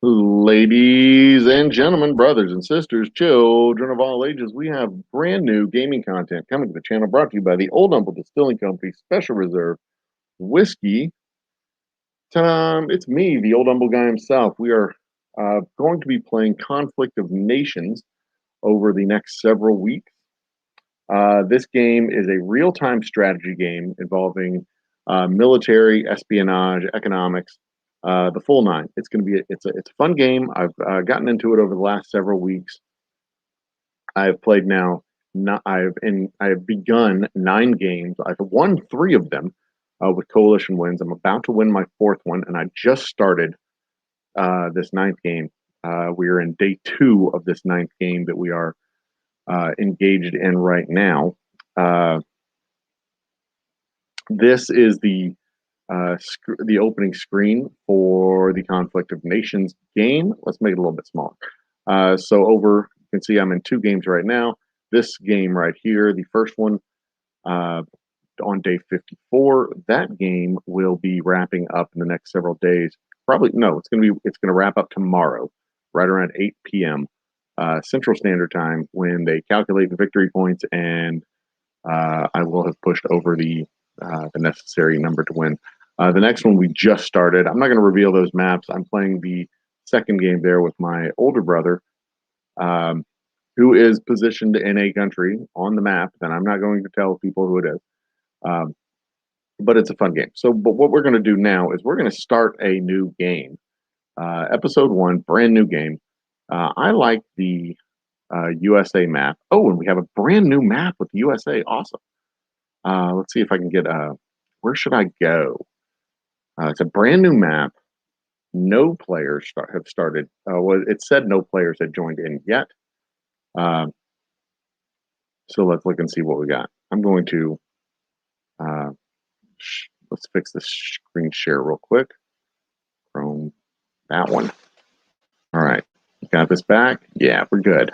Ladies and gentlemen, brothers and sisters, children of all ages, we have brand new gaming content coming to the channel brought to you by the Old Humble Distilling Company Special Reserve Whiskey. It's me, the Old Humble guy himself. We are going to be playing Conflict of Nations over the next several weeks. This game is a real-time strategy game involving military, espionage, economics, the full nine. It's going to be it's a fun game. I've gotten into it over the last several weeks. I've played now. I've begun 9 games. I've won 3 of them with coalition wins. I'm about to win my 4th one, and I just started this 9th game. We are in day 2 of this 9th game that we are engaged in right now. This is the opening screen for the Conflict of Nations game. Let's make it a little bit smaller. You can see I'm in 2 games right now. This game right here, the first one on day 54, that game will be wrapping up in the next several days. Probably, no, it's going to wrap up tomorrow, right around 8 p.m. Central Standard Time, when they calculate the victory points, and I will have pushed over the necessary number to win. The next one we just started. I'm not going to reveal those maps. I'm playing the second game there with my older brother, who is positioned in a country on the map, and I'm not going to tell people who it is. But it's a fun game. But what we're going to do now is we're going to start a new game. Episode 1, brand new game. I like the USA map. Oh, and we have a brand new map with the USA. Awesome. Let's see if I can get where should I go? It's a brand new map. No players have started. Well, it said no players had joined in yet. So let's look and see what we got. I'm going to let's fix this screen share real quick. Chrome, that one. All right, got this back. Yeah, we're good.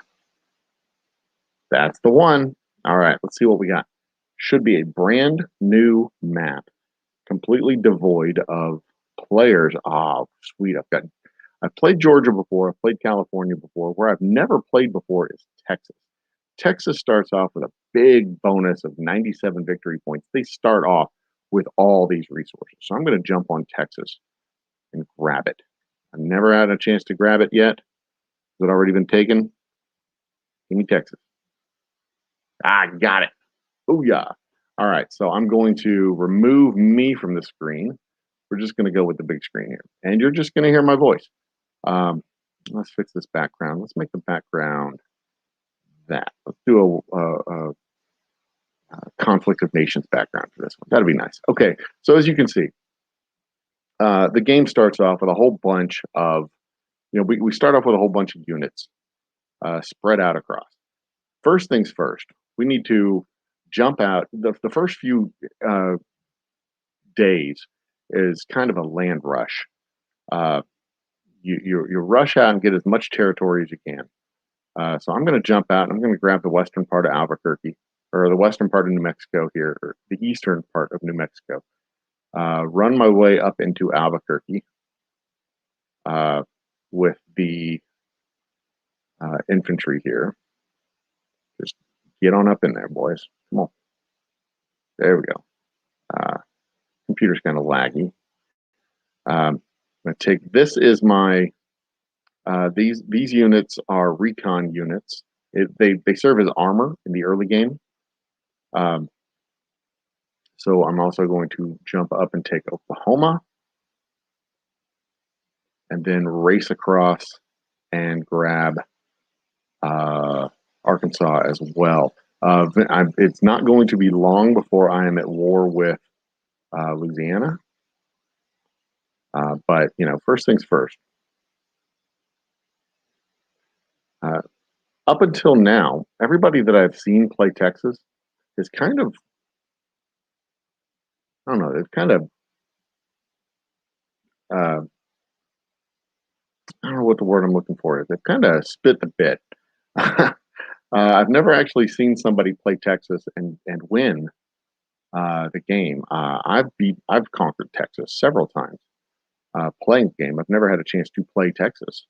That's the one. All right, let's see what we got. Should be a brand new map, completely devoid of players. Oh, sweet. I've played Georgia before. I've played California before. Where I've never played before is Texas. Texas starts off with a big bonus of 97 victory points. They start off with all these resources. So I'm going to jump on Texas and grab it. I've never had a chance to grab it yet. Has it already been taken? Give me Texas. Got it. Oh, yeah. All right, so I'm going to remove me from the screen. We're just going to go with the big screen here. And you're just going to hear my voice. Let's fix this background. Let's make the background that. Let's do a Conflict of Nations background for this one. That'd be nice. Okay, so as you can see, the game starts off with a whole bunch of, we start off with a whole bunch of units spread out across. First things first, we need to jump out. The first few days is kind of a land rush. You rush out and get as much territory as you can. So I'm going to jump out, and I'm going to grab the western part of Albuquerque, or the western part of New Mexico here, or the eastern part of New Mexico. Run my way up into Albuquerque with the infantry here. Just get on up in there, boys. Come on. There we go. Computer's kind of laggy. I'm going to take, this is my, these units are recon units. They serve as armor in the early game. So I'm also going to jump up and take Oklahoma, and then race across and grab Arkansas as well. It's not going to be long before I am at war with Louisiana. But, first things first. Up until now, everybody that I've seen play Texas is kind of, I don't know, they've kind of, I don't know what the word I'm looking for is. They've kind of spit the bit. I've never actually seen somebody play Texas and win the game. I've conquered Texas several times. playing the game. I've never had a chance to play Texas.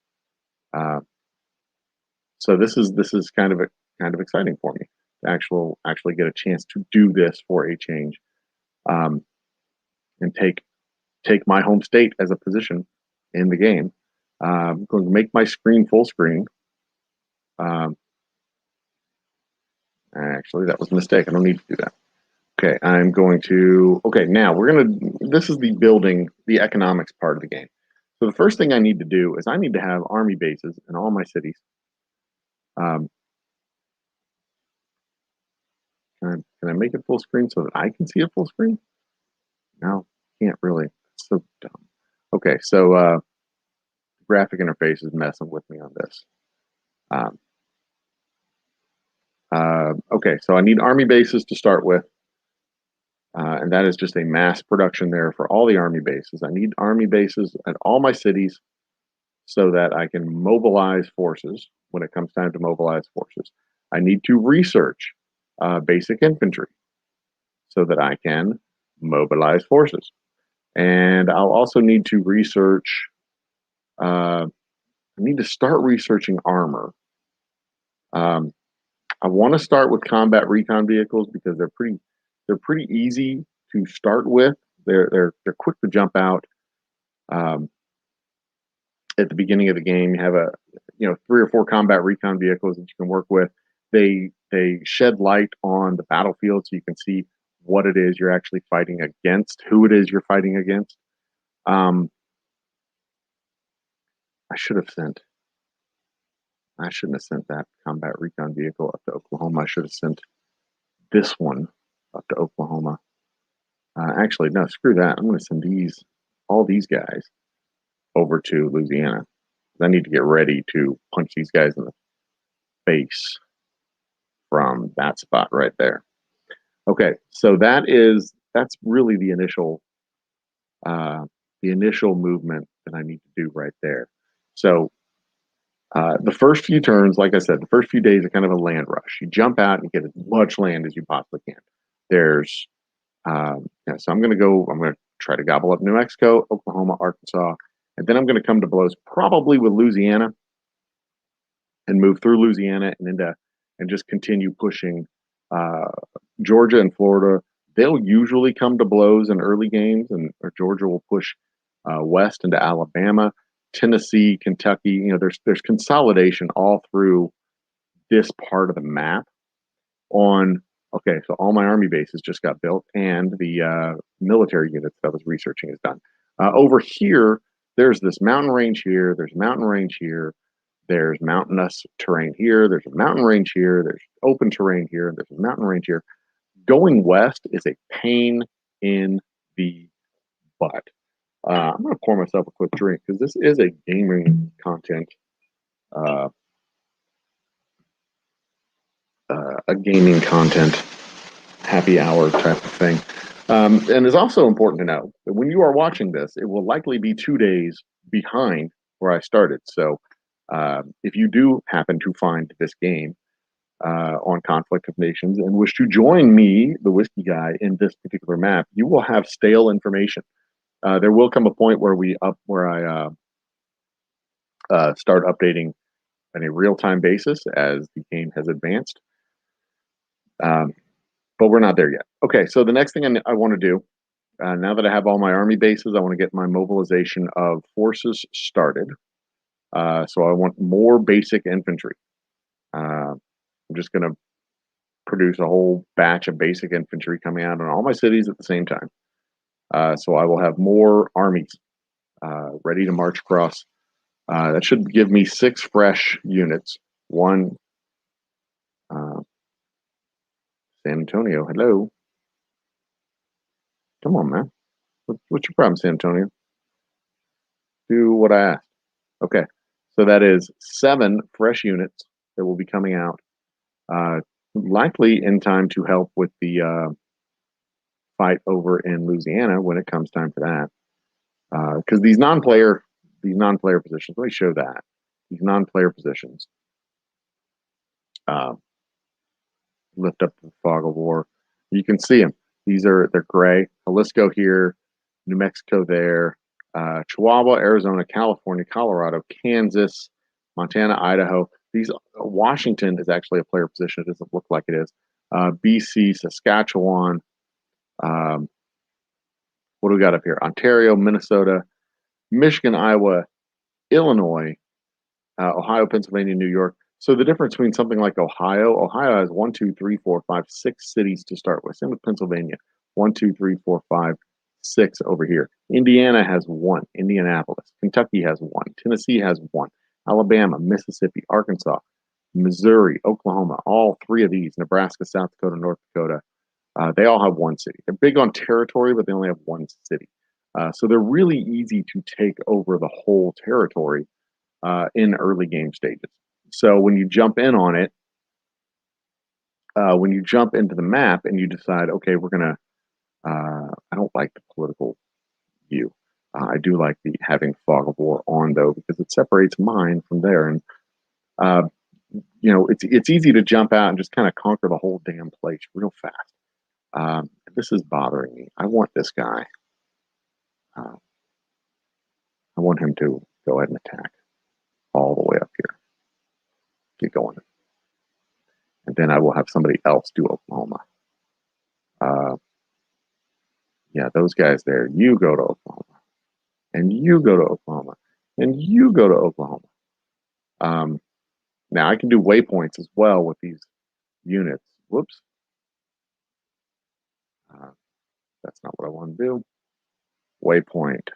So this is kind of exciting for me to actually get a chance to do this for a change, and take my home state as a position in the game. I'm going to make my screen full screen. Actually, that was a mistake. I don't need to do that. Okay, I'm going to. Okay, now this is the building, the economics part of the game. So the first thing I need to do is I need to have army bases in all my cities. Can I make it full screen so that I can see it full screen? No, can't really. It's so dumb. Okay, so graphic interface is messing with me on this. Okay, so I need army bases to start with. And that is just a mass production there for all the army bases. I need army bases at all my cities so that I can mobilize forces when it comes time to mobilize forces. I need to research basic infantry so that I can mobilize forces. And I'll also need to research, I need to start researching armor. I want to start with combat recon vehicles because they're pretty easy to start with. They're quick to jump out. At the beginning of the game, you have 3 or 4 combat recon vehicles that you can work with. They shed light on the battlefield so you can see what it is you're actually fighting against, who it is you're fighting against. I shouldn't have sent that combat recon vehicle up to Oklahoma. I should have sent this one up to Oklahoma. Actually, no, screw that. I'm going to send all these guys over to Louisiana. I need to get ready to punch these guys in the face from that spot right there. Okay, so that's really the initial movement that I need to do right there. So the first few turns, like I said, the first few days are kind of a land rush. You jump out and get as much land as you possibly can. There's so I'm going to try to gobble up New Mexico, Oklahoma, Arkansas, and then I'm going to come to blows probably with Louisiana and move through Louisiana and just continue pushing Georgia and Florida. They'll usually come to blows in early games, or Georgia will push west into Alabama, Tennessee, Kentucky. There's consolidation all through this part of the map. Okay, so all my army bases just got built, and the military units that I was researching is done. Over here, there's this mountain range here. There's mountain range here. There's mountainous terrain here. There's a mountain range here. There's open terrain here. And there's a mountain range here. Going west is a pain in the butt. I'm going to pour myself a quick drink because this is a gaming content, happy hour type of thing. And it's also important to know that when you are watching this, it will likely be 2 days behind where I started. So if you do happen to find this game on Conflict of Nations and wish to join me, the Whiskey Guy, in this particular map, you will have stale information. There will come a point where I start updating on a real-time basis as the game has advanced. But we're not there yet. Okay, so the next thing I want to do, now that I have all my army bases, I want to get my mobilization of forces started. So I want more basic infantry. I'm just going to produce a whole batch of basic infantry coming out in all my cities at the same time. So I will have more armies ready to march across. That should give me 6 fresh units. One, San Antonio, hello. Come on, man. What's your problem, San Antonio? Do what I asked. Okay, so that is 7 fresh units that will be coming out, likely in time to help with the fight over in Louisiana when it comes time for that. Because these non-player positions, let me show that. These non-player positions lift up the fog of war. You can see them. They're gray. Jalisco here, New Mexico there, Chihuahua, Arizona, California, Colorado, Kansas, Montana, Idaho. These Washington is actually a player position. It doesn't look like it is. BC, Saskatchewan. What do we got up here? Ontario, Minnesota, Michigan, Iowa, Illinois, Ohio, Pennsylvania, New York. So the difference between something like Ohio has 1, 2, 3, 4, 5, 6 cities to start with. Same with Pennsylvania. 1, 2, 3, 4, 5, 6 over here. Indiana has 1. Indianapolis. Kentucky has 1. Tennessee has 1. Alabama, Mississippi, Arkansas, Missouri, Oklahoma, all 3 of these, Nebraska, South Dakota, North Dakota, they all have 1 city. They're big on territory, but they only have 1 city. So they're really easy to take over the whole territory in early game stages. So when you jump in on it, when you jump into the map and you decide, okay, we're going to, I don't like the political view. I do like the having fog of war on, though, because it separates mine from there. And, it's easy to jump out and just kind of conquer the whole damn place real fast. This is bothering me. I want this guy. I want him to go ahead and attack all the way up here. Get going. And then I will have somebody else do Oklahoma. Yeah, those guys there. You go to Oklahoma. And you go to Oklahoma. And you go to Oklahoma. Now, I can do waypoints as well with these units. Whoops. That's not what I want to do. Waypoint.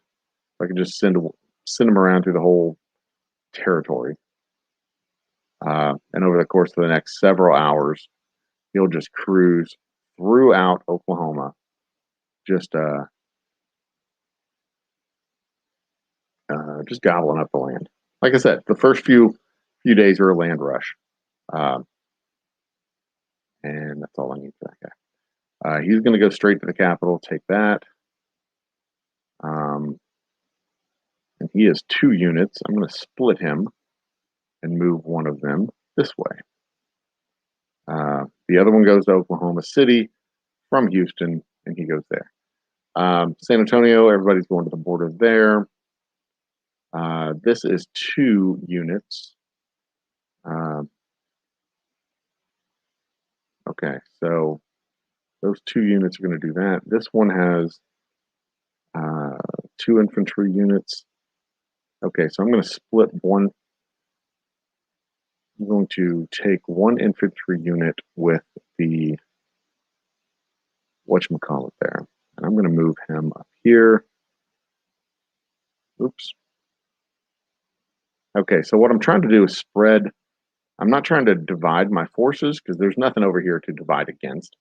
I can just send them around through the whole territory. And over the course of the next several hours, he'll just cruise throughout Oklahoma, just gobbling up the land. Like I said, the first few days are a land rush, and that's all I need for that guy. He's going to go straight to the capital, take that, and he has 2 units. I'm going to split him and move one of them this way. The other one goes to Oklahoma City from Houston, and he goes there. San Antonio, everybody's going to the border there. This is 2 units. Okay, so those 2 units are going to do that. This one has 2 infantry units. Okay, so I'm going to split one. I'm going to take 1 infantry unit with the whatchamacallit there. And I'm going to move him up here. Oops. Okay, so what I'm trying to do is spread. I'm not trying to divide my forces because there's nothing over here to divide against.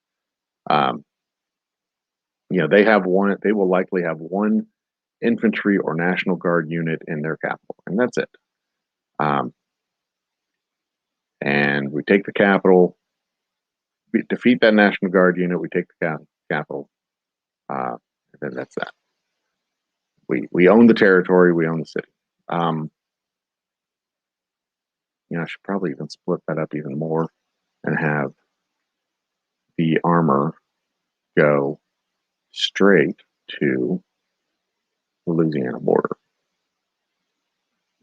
They have 1. They will likely have 1 infantry or National Guard unit in their capital, and that's it. And we take the capital, we defeat that National Guard unit. We take the capital, and then that's that. We own the territory. We own the city. I should probably even split that up even more and have the armor go straight to the Louisiana border.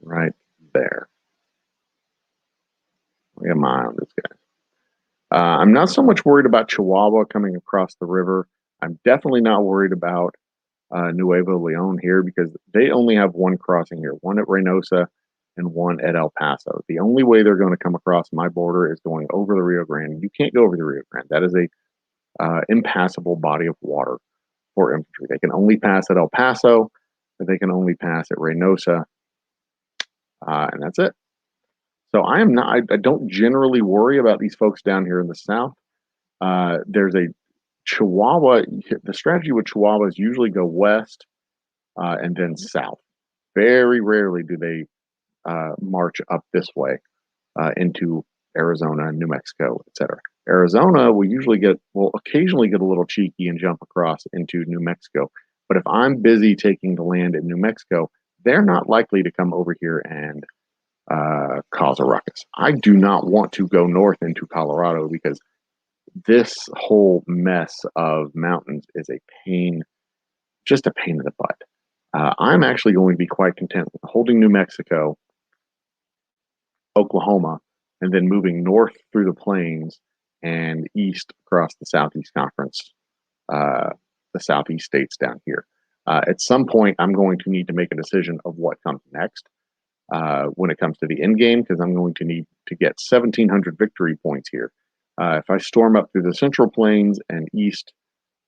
Right there. I got my eye on this guy. I'm not so much worried about Chihuahua coming across the river. I'm definitely not worried about Nuevo Leon here because they only have 1 crossing here, 1 at Reynosa and 1 at El Paso. The only way they're going to come across my border is going over the Rio Grande. You can't go over the Rio Grande. That is a impassable body of water for infantry. They can only pass at El Paso, and they can only pass at Reynosa, and that's it. So I don't generally worry about these folks down here in the south. There's a Chihuahua. The strategy with Chihuahua is usually go west and then south. Very rarely do they march up this way into Arizona, New Mexico, etc. Arizona will occasionally get a little cheeky and jump across into New Mexico. But if I'm busy taking the land in New Mexico, they're not likely to come over here and cause a ruckus. I do not want to go north into Colorado because this whole mess of mountains is just a pain in the butt. I'm actually going to be quite content with holding New Mexico, Oklahoma, and then moving north through the plains and east across the Southeast Conference, the Southeast states down here. At some point, I'm going to need to make a decision of what comes next when it comes to the end game, because I'm going to need to get 1,700 victory points here. If I storm up through the Central Plains and east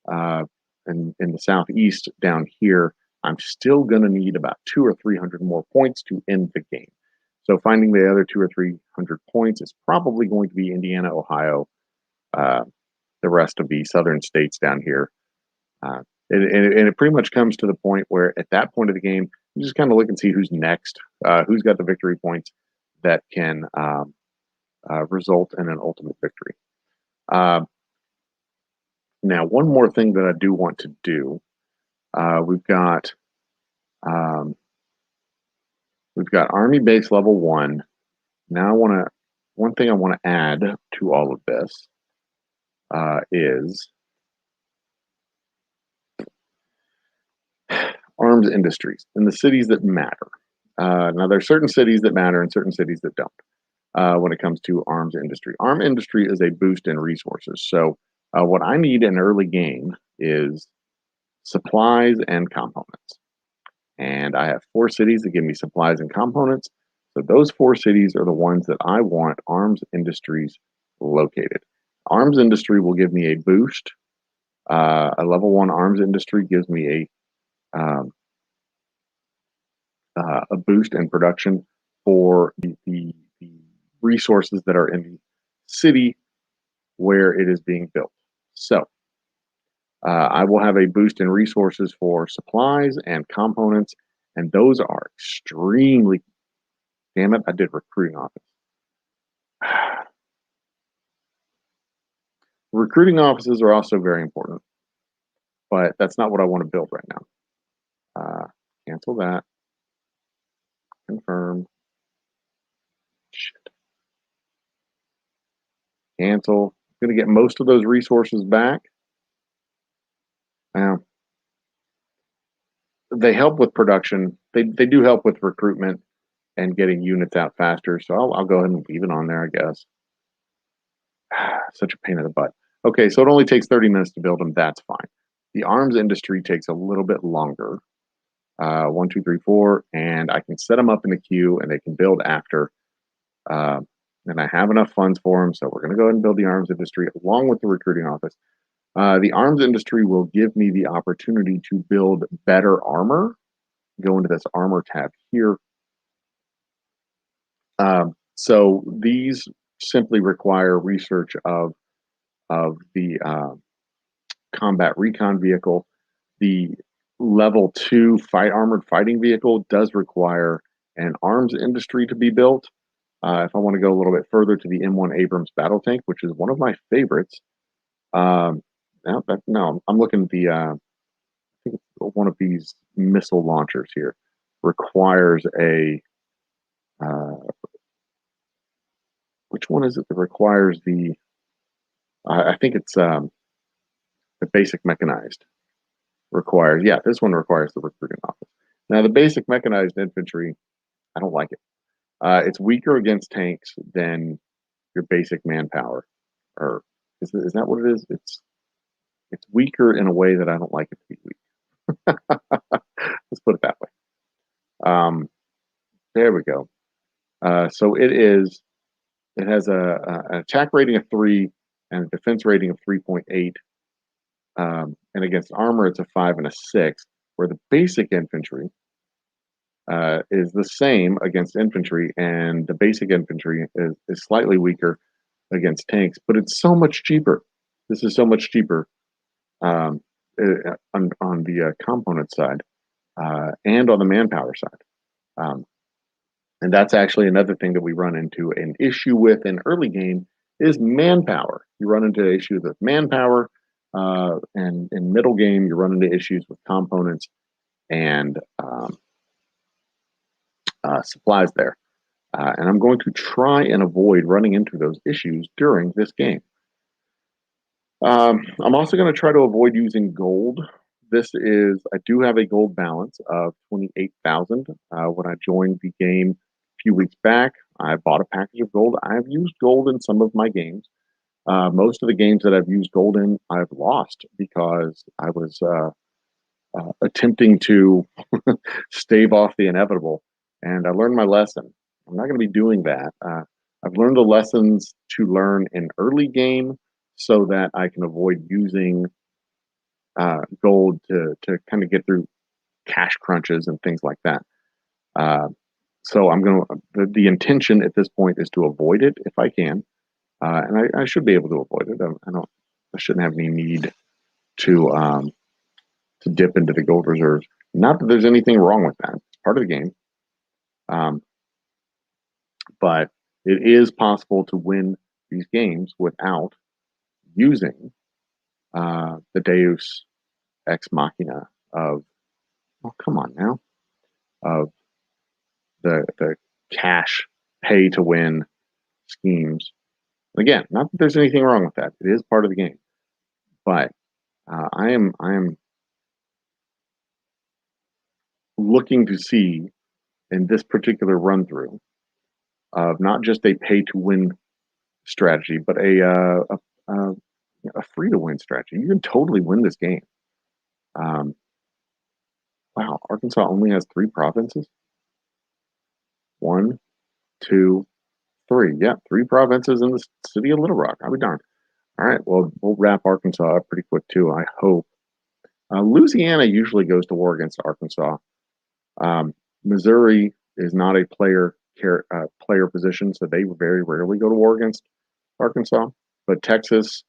and in the Southeast down here, I'm still going to need about 200 or 300 more points to end the game. So finding the other 200 or 300 points is probably going to be Indiana, Ohio, the rest of the southern states down here. And it pretty much comes to the point where at that point of the game, you just kind of look and see who's next, who's got the victory points that can result in an ultimate victory. Now, one more thing that I do want to do, we've got Army Base Level 1. Now, one thing I want to add to all of this is arms industries in the cities that matter. Now, there are certain cities that matter and certain cities that don't when it comes to arms industry. Arm industry is a boost in resources. So what I need in early game is supplies and components. And I have 4 cities that give me supplies and components. So those 4 cities are the ones that I want arms industries located. Arms industry will give me a boost. A level 1 arms industry gives me a boost in production for the resources that are in the city where it is being built. So I will have a boost in resources for supplies and components, and those are extremely, damn it, I did recruiting office. Recruiting offices are also very important, but that's not what I want to build right now. Cancel that. Confirm. Shit. Cancel. I'm going to get most of those resources back. Now, they help with production. They do help with recruitment and getting units out faster. So I'll go ahead and leave it on there, I guess. Such a pain in the butt. Okay, so it only takes 30 minutes to build them. That's fine. The arms industry takes a little bit longer. 1, 2, 3, 4, and I can set them up in the queue, and they can build after. And I have enough funds for them, so we're going to go ahead and build the arms industry along with the recruiting office. The arms industry will give me the opportunity to build better armor. Go into this armor tab here. So these simply require research of the combat recon vehicle. The level 2 armored fighting vehicle does require an arms industry to be built. If I want to go a little bit further to the M1 Abrams battle tank, which is one of my favorites. No, I'm looking at the I think one of these missile launchers here requires a which one is it that requires the I think it's the basic mechanized requires, yeah, this one requires the recruiting office. Now the basic mechanized infantry, I don't like it. It's weaker against tanks than your basic manpower, or is that what it is? It's weaker in a way that I don't like it to be weak. Let's put it that way. There we go. So it has an attack rating of 3 and a defense rating of 3.8. And against armor, it's a 5 and a 6, where the basic infantry is the same against infantry, and the basic infantry is slightly weaker against tanks, but it's so much cheaper. This is so much cheaper on the component side and on the manpower side. And that's actually another thing that we run into an issue with in early game is manpower. You run into issues with manpower, and in middle game, you run into issues with components and supplies there. And I'm going to try and avoid running into those issues during this game. I'm also going to try to avoid using gold this is, I do have a gold balance of 28,000. When I joined the game a few weeks back, I bought a package of gold. I've used gold in some of my games. Most of the games that I've used gold in, I've lost because I was attempting to stave off the inevitable. And I learned my lesson. I'm not going to be doing that. I've learned the lessons to learn in early game so that I can avoid using gold to kind of get through cash crunches and things like that. Uh, so I'm going to, the intention at this point is to avoid it if I can. And I should be able to avoid it. I shouldn't have any need to dip into the gold reserves. Not that there's anything wrong with that. It's part of the game. But it is possible to win these games without using the Deus ex machina of, oh, come on now, of the cash pay to win schemes. Again, not that there's anything wrong with that. It is part of the game. But I am looking to see in this particular run through of not just a pay to win strategy, but a free to win strategy. You can totally win this game. Wow, Arkansas only has 3 provinces. 1, 2, 3. Yeah, 3 provinces in the city of Little Rock. I'll be darned. All right, well, we'll wrap Arkansas up pretty quick too, I hope. Louisiana usually goes to war against Arkansas. Missouri is not a player position, so they very rarely go to war against Arkansas. But Texas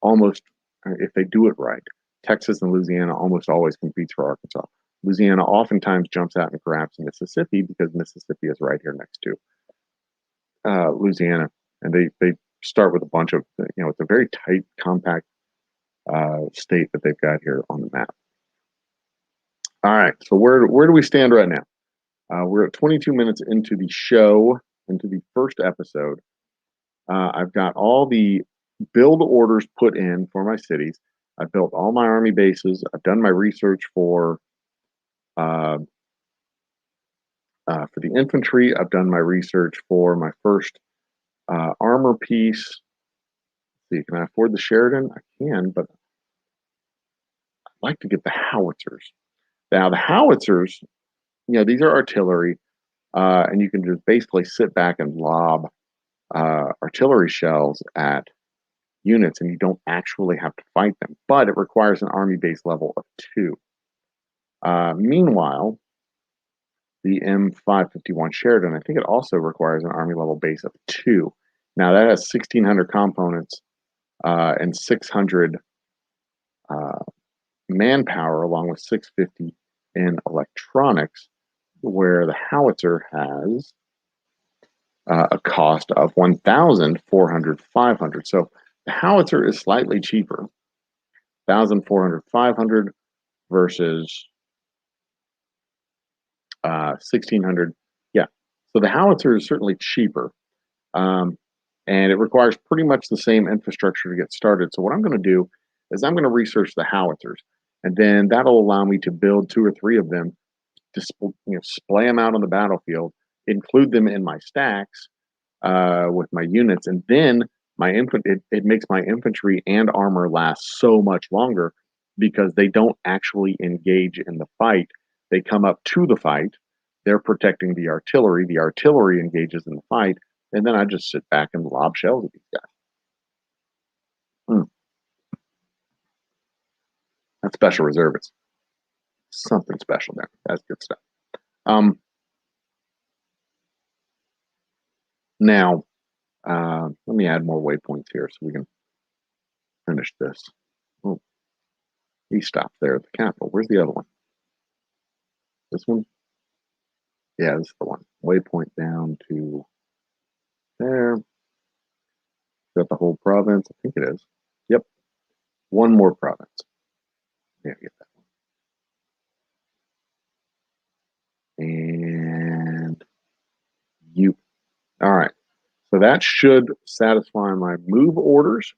almost, if they do it right, Texas and Louisiana almost always competes for Arkansas. Louisiana oftentimes jumps out and grabs Mississippi because Mississippi is right here next to Louisiana, and they start with a bunch of, it's a very tight, compact state that they've got here on the map. All right, so where do we stand right now? We're at 22 minutes into the show, into the first episode. I've got all the build orders put in for my cities. I've built all my army bases. I've done my research for the infantry. I've done my research for my first armor piece. Let's see, can I afford the Sheridan? I can, but I'd like to get the howitzers. Now, the howitzers, these are artillery, and you can just basically sit back and lob artillery shells at units, and you don't actually have to fight them. But it requires an army base level of 2. Meanwhile, the M551 Sheridan, I think it also requires an army level base of 2. Now that has 1,600 components and 600 manpower, along with 650 in electronics, where the howitzer has a cost of 1,400, 500. So the howitzer is slightly cheaper, 1,400, 500 versus 1,600. Yeah, so the howitzer is certainly cheaper, and it requires pretty much the same infrastructure to get started. So what I'm going to do is I'm going to research the howitzers, and then that'll allow me to build 2 or 3 of them, to splay them out on the battlefield, include them in my stacks with my units, and then it makes my infantry and armor last so much longer because they don't actually engage in the fight. They come up to the fight, they're protecting the artillery engages in the fight, and then I just sit back and lob shells at these guys. That special reserve is something special there. That's good stuff. Now, let me add more waypoints here so we can finish this. Oh, he stopped there at the capital. Where's the other one? This one? Yeah, this is the one. Waypoint down to there. Is that the whole province? I think it is. Yep. One more province. Yeah, get that one. And you. All right. So that should satisfy my move orders.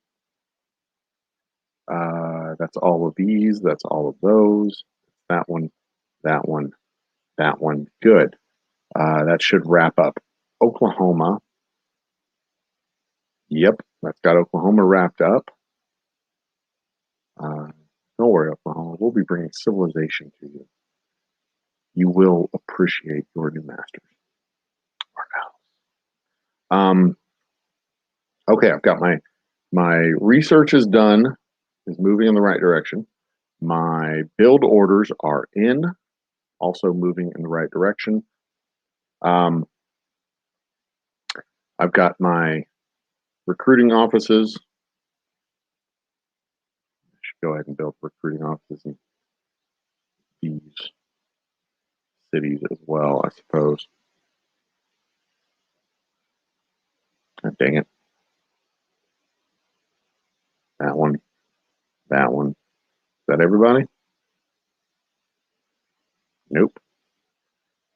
That's all of these. That's all of those. That one, that one, that one. Good. That should wrap up Oklahoma. Yep, that's got Oklahoma wrapped up. Don't worry, Oklahoma. We'll be bringing civilization to you. You will appreciate your new masters. Okay, I've got my research is done, is moving in the right direction. My build orders are in, also moving in the right direction. I've got my recruiting offices. I should go ahead and build recruiting offices in these cities as well, I suppose. Oh, dang it. That one. That one. Is that everybody? Nope. I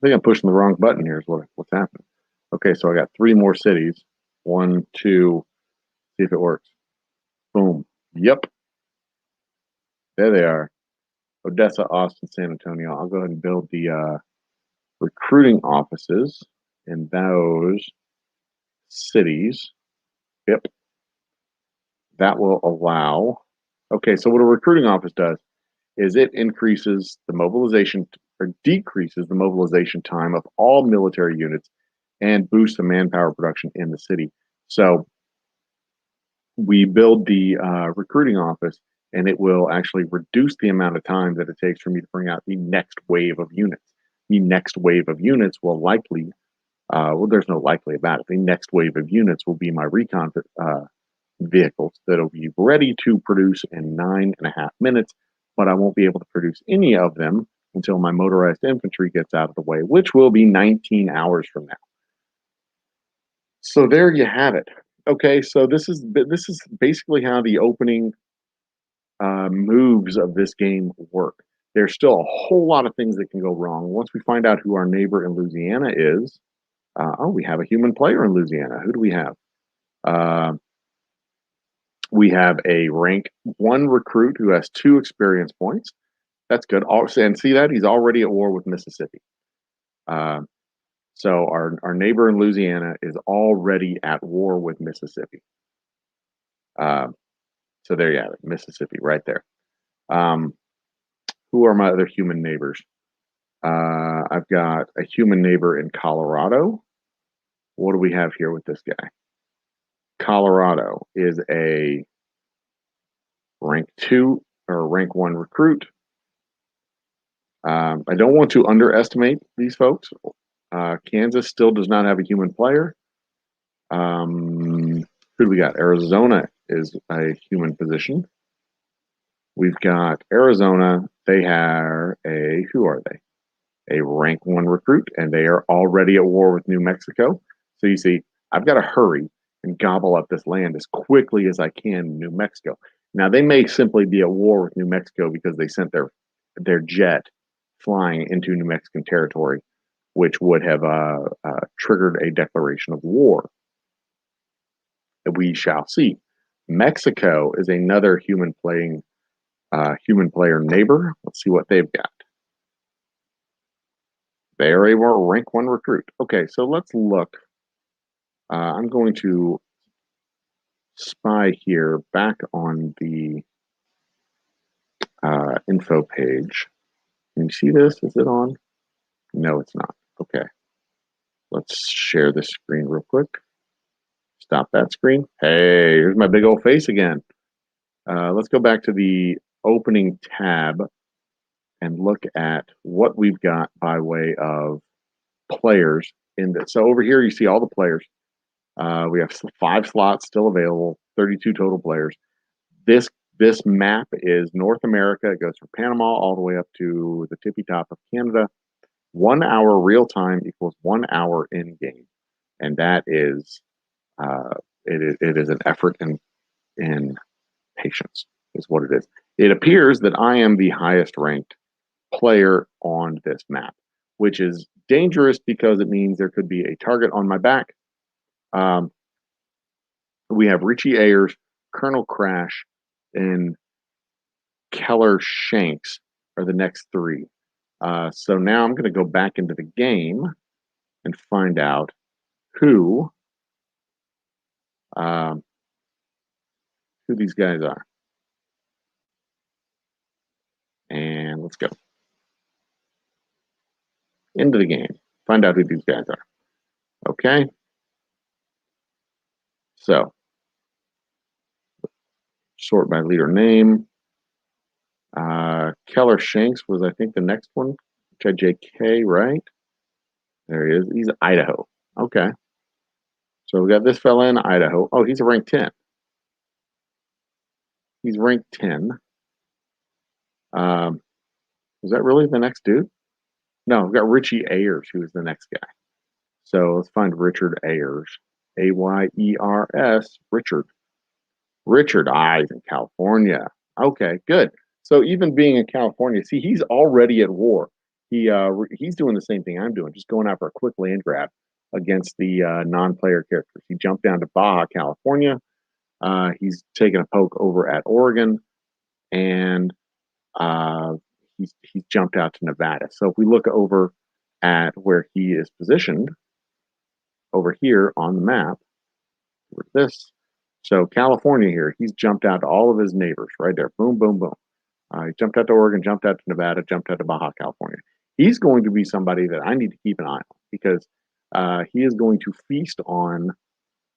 think I'm pushing the wrong button here is what's happening. Okay, so I got 3 more cities. 1, 2, see if it works. Boom. Yep. There they are. Odessa, Austin, San Antonio. I'll go ahead and build the recruiting offices in those cities. Yep. That will allow. Okay, so what a recruiting office does is it increases the mobilization or decreases the mobilization time of all military units and boosts the manpower production in the city. So we build the recruiting office, and it will actually reduce the amount of time that it takes for me to bring out the next wave of units. The next wave of units will likely, well, there's no likely about it. The next wave of units will be my recon vehicles that'll be ready to produce in 9.5 minutes, but I won't be able to produce any of them until my motorized infantry gets out of the way, which will be 19 hours from now. So there you have it. Okay, so this is basically how the opening moves of this game work. There's still a whole lot of things that can go wrong. Once we find out who our neighbor in Louisiana is, oh, we have a human player in Louisiana. Who do we have? We have a rank 1 recruit who has 2 experience points. That's good. And see that? He's already at war with Mississippi. So our neighbor in Louisiana is already at war with Mississippi. So there you have it, Mississippi right there. Who are my other human neighbors? I've got a human neighbor in Colorado. What do we have here with this guy? Colorado is a rank 2 or rank 1 recruit. I don't want to underestimate these folks. Kansas still does not have a human player. Who do we got? Arizona is a human position. We've got Arizona. They are who are they? A rank 1 recruit, and they are already at war with New Mexico. So you see, I've got to hurry and gobble up this land as quickly as I can in New Mexico. Now, they may simply be at war with New Mexico because they sent their jet flying into New Mexican territory, which would have triggered a declaration of war. We shall see. Mexico is another human player neighbor. Let's see what they've got. They are a rank 1 recruit. Okay, so let's look. I'm going to spy here back on the info page. Can you see this? Is it on? No, it's not. Okay. Let's share this screen real quick. Stop that screen. Hey, here's my big old face again. Let's go back to the opening tab and look at what we've got by way of players in this. So over here, you see all the players. We have 5 slots still available, 32 total players. This map is North America. It goes from Panama all the way up to the tippy top of Canada. 1 hour real time equals 1 hour in game, and that is it is an effort in patience is what it is. It appears that I am the highest ranked player on this map, which is dangerous because it means there could be a target on my back. We have Richie Ayers, Colonel Crash, and Keller Shanks are the next three. So now I'm going to go back into the game and find out who these guys are. And let's go into the game. Find out who these guys are. Okay. So sort by leader name. Keller Shanks was, I think, the next one. JK, right? There he is. He's Idaho. Okay. So we got this fella in Idaho. Oh, he's a rank 10. He's ranked 10. Was that really the next dude? No, we've got Richie Ayers, who is the next guy. So let's find Richard Ayers. Ayers, Richard. Richard Eyes in California. Okay, good. So even being in California, see, he's already at war. He's doing the same thing I'm doing, just going out for a quick land grab against the non-player characters. He jumped down to Baja, California. He's taking a poke over at Oregon, and he's jumped out to Nevada. So if we look over at where he is positioned over here on the map, with this. So California here, he's jumped out to all of his neighbors right there. Boom, boom, boom. He jumped out to Oregon, jumped out to Nevada, jumped out to Baja California. He's going to be somebody that I need to keep an eye on because he is going to feast on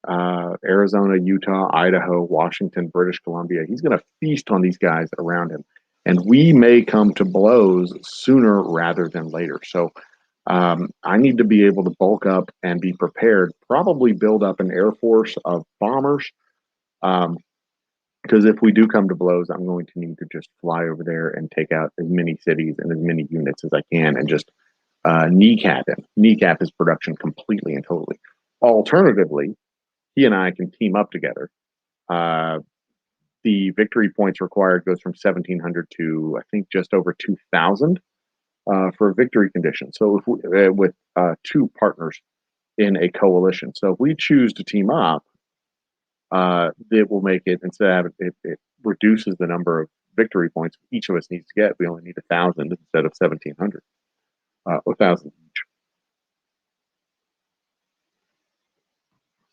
Arizona, Utah, Idaho, Washington, British Columbia. He's going to feast on these guys around him. And we may come to blows sooner rather than later. So I need to be able to bulk up and be prepared, probably build up an air force of bombers. Because if we do come to blows, I'm going to need to just fly over there and take out as many cities and as many units as I can and just kneecap his production completely and totally. Alternatively, he and I can team up together. The victory points required goes from 1,700 to, I think, just over 2,000 for a victory condition. So if we, with two partners in a coalition. So if we choose to team up, it will make it, instead of it reduces the number of victory points each of us needs to get. We only need 1,000 instead of 1,700. 1,000 each.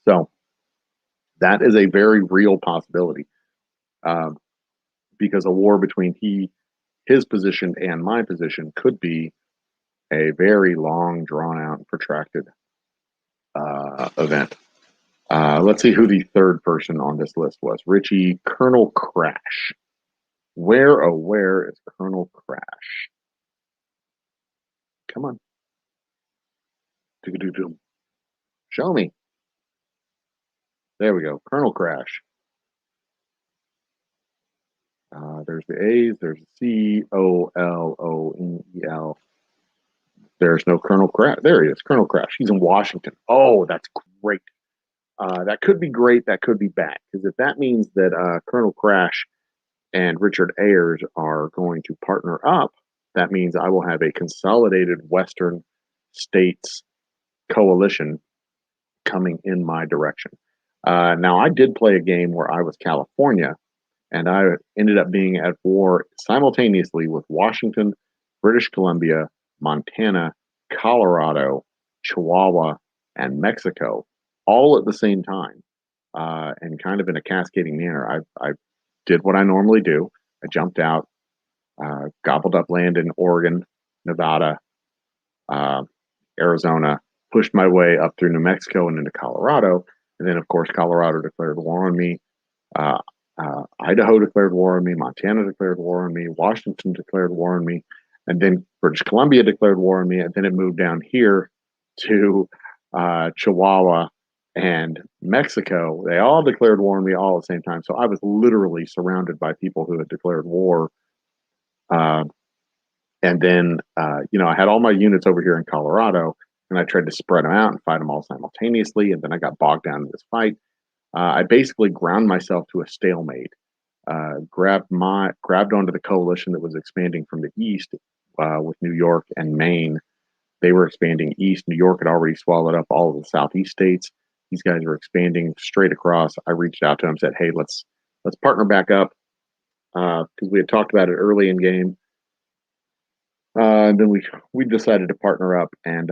So that is a very real possibility, because a war between his position and my position could be a very long, drawn out, protracted event. Let's see who the third person on this list was. Richie, Colonel Crash. Where is Colonel Crash? Come on. Show me. There we go. Colonel Crash. There's the A's. There's the Colonel. There's no Colonel Crash. There he is. Colonel Crash. He's in Washington. Oh, that's great. That could be great. That could be bad. Because if that means that Colonel Crash and Richard Ayers are going to partner up, that means I will have a consolidated Western states coalition coming in my direction. Now, I did play a game where I was California, and I ended up being at war simultaneously with Washington, British Columbia, Montana, Colorado, Chihuahua, and Mexico, all at the same time, and kind of in a cascading manner. I did what I normally do. I jumped out, gobbled up land in Oregon, Nevada, Arizona, pushed my way up through New Mexico and into Colorado. And then, of course, Colorado declared war on me. Idaho declared war on me. Montana declared war on me. Washington declared war on me. And then British Columbia declared war on me. And then it moved down here to Chihuahua and Mexico. They all declared war on me all at the same time. So I was literally surrounded by people who had declared war. And then, I had all my units over here in Colorado, and I tried to spread them out and fight them all simultaneously. And then I got bogged down in this fight. I basically ground myself to a stalemate. Grabbed onto the coalition that was expanding from the east with New York and Maine. They were expanding east. New York had already swallowed up all of the southeast states. These guys were expanding straight across. I reached out to them, said, "Hey, let's partner back up. because we had talked about it early in game. And then we decided to partner up, and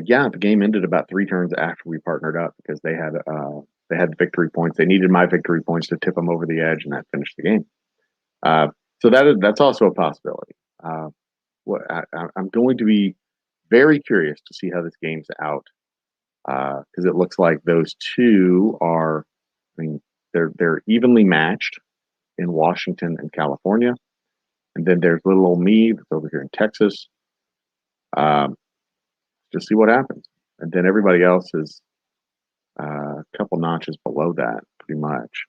yeah, the game ended about 3 turns after we partnered up because they had victory points. They needed my victory points to tip them over the edge, and that finished the game. So that's also a possibility. I'm going to be very curious to see how this game's out because it looks like those two are, I mean, they're evenly matched in Washington and California, and then there's little old me that's over here in Texas. Just see what happens, and then everybody else is a couple notches below that, pretty much.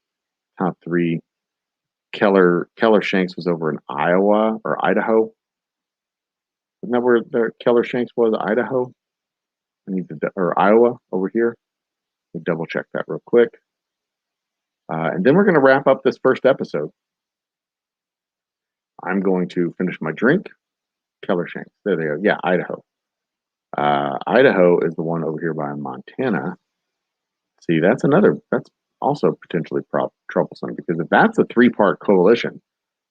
Top three. Keller Shanks was over in Iowa or Idaho. Isn't that where the Keller Shanks was? Idaho? Or Iowa over here. We'll double check that real quick. And then we're going to wrap up this first episode. I'm going to finish my drink. Keller Shanks. There they go. Yeah, Idaho. Idaho is the one over here by Montana. See, that's also potentially troublesome because if that's a 3-part coalition,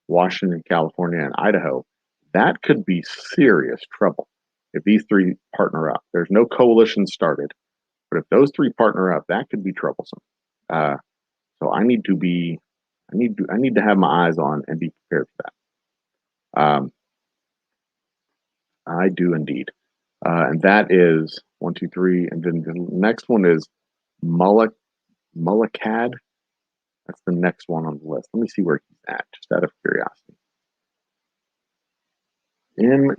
Washington, California, and Idaho, that could be serious trouble if these 3 partner up. There's no coalition started, but if those 3 partner up, that could be troublesome. So I need to have my eyes on and be prepared for that. I do indeed. And that is 1, 2, 3. And then the next one is Mullicad. That's the next one on the list. Let me see where he's at, just out of curiosity. Mulec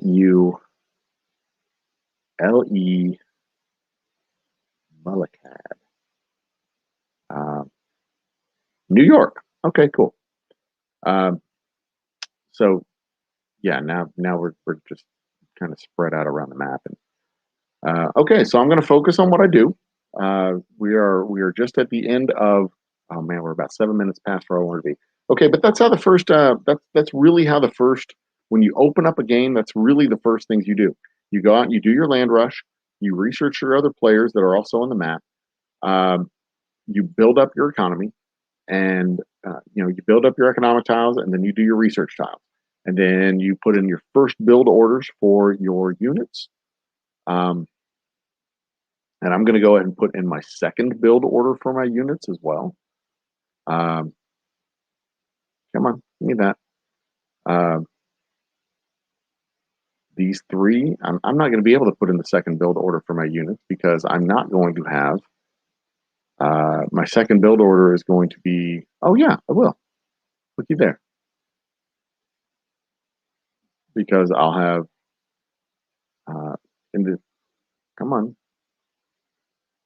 Mullicad. New York. Okay, cool. So yeah, now we're just kind of spread out around the map. And okay, so I'm going to focus on what I do. We are just at the end of. Oh man, we're about 7 minutes past where I want to be. Okay, but that's how the first. That's really how the first. When you open up a game, that's really the first things you do. You go out and you do your land rush. You research your other players that are also on the map. You build up your economy, and you build up your economic tiles, and then you do your research tiles, and then you put in your first build orders for your units. And I'm going to go ahead and put in my second build order for my units as well. Come on, give me that. These 3, I'm not going to be able to put in the second build order for my units because I'm not going to have. My second build order is going to be. Oh yeah, I will. Looky there. Because I'll have. Come on.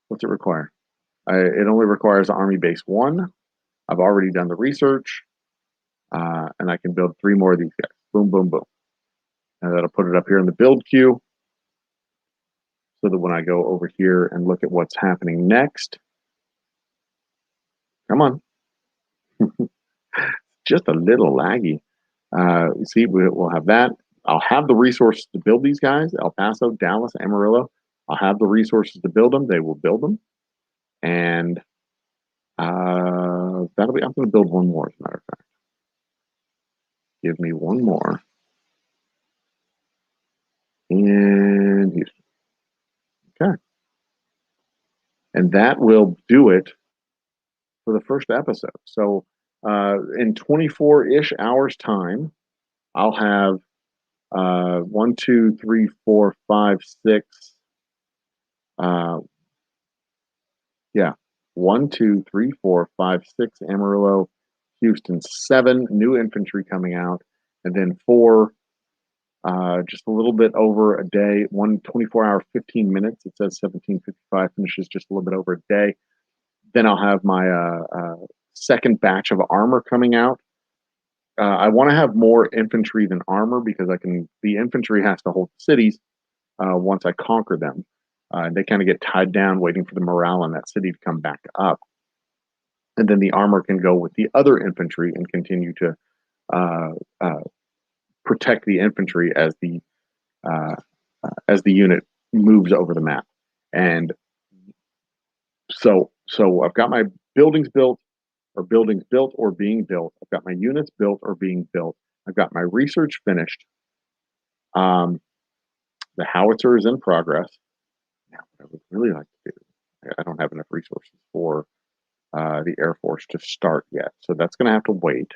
What's it require? It only requires Army Base 1. I've already done the research, and I can build 3 more of these guys. Boom, boom, boom. And that'll put it up here in the build queue so that when I go over here and look at what's happening next, come on. Just a little laggy. You see, we'll have that. I'll have the resources to build these guys. El Paso, Dallas, Amarillo. I'll have the resources to build them. They will build them. And that'll be. I'm going to build 1 more, as a matter of fact. Give me 1 more. And Houston. Okay. And that will do it for the first episode. So in 24-ish hours time, I'll have 1, 2, 3, 4, 5, 6. Yeah, 1, 2, 3, 4, 5, 6 Amarillo, Houston, 7 new infantry coming out, and then 4. Just a little bit over a day. 1 24-hour, 15 minutes. It says 17:55. Finishes just a little bit over a day. Then I'll have my second batch of armor coming out. I want to have more infantry than armor because the infantry has to hold cities once I conquer them. They kind of get tied down waiting for the morale in that city to come back up. And then the armor can go with the other infantry and continue to protect the infantry as the unit moves over the map. And so I've got my buildings built. or buildings built or being built. I've got my units built or being built. I've got my research finished. The howitzer is in progress. Now, what I would really like to do, I don't have enough resources for the Air Force to start yet, so that's going to have to wait.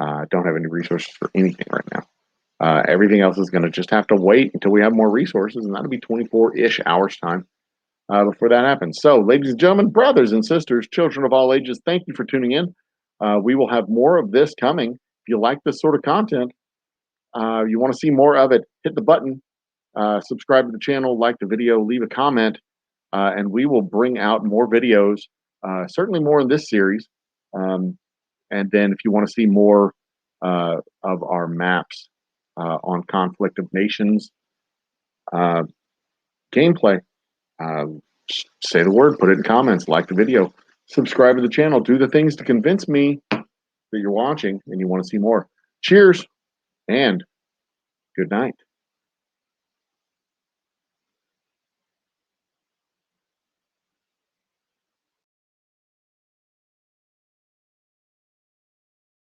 I don't have any resources for anything right now. Everything else is going to just have to wait until we have more resources, and that'll be 24-ish hours time before that happens. So, ladies and gentlemen, brothers and sisters, children of all ages, thank you for tuning in. We will have more of this coming. If you like this sort of content, you want to see more of it, hit the button, subscribe to the channel, like the video, leave a comment, and we will bring out more videos, certainly more in this series. And then if you want to see more of our maps on Conflict of Nations gameplay, say the word, put it in comments, like the video, subscribe to the channel, do the things to convince me that you're watching and you want to see more. Cheers and good night.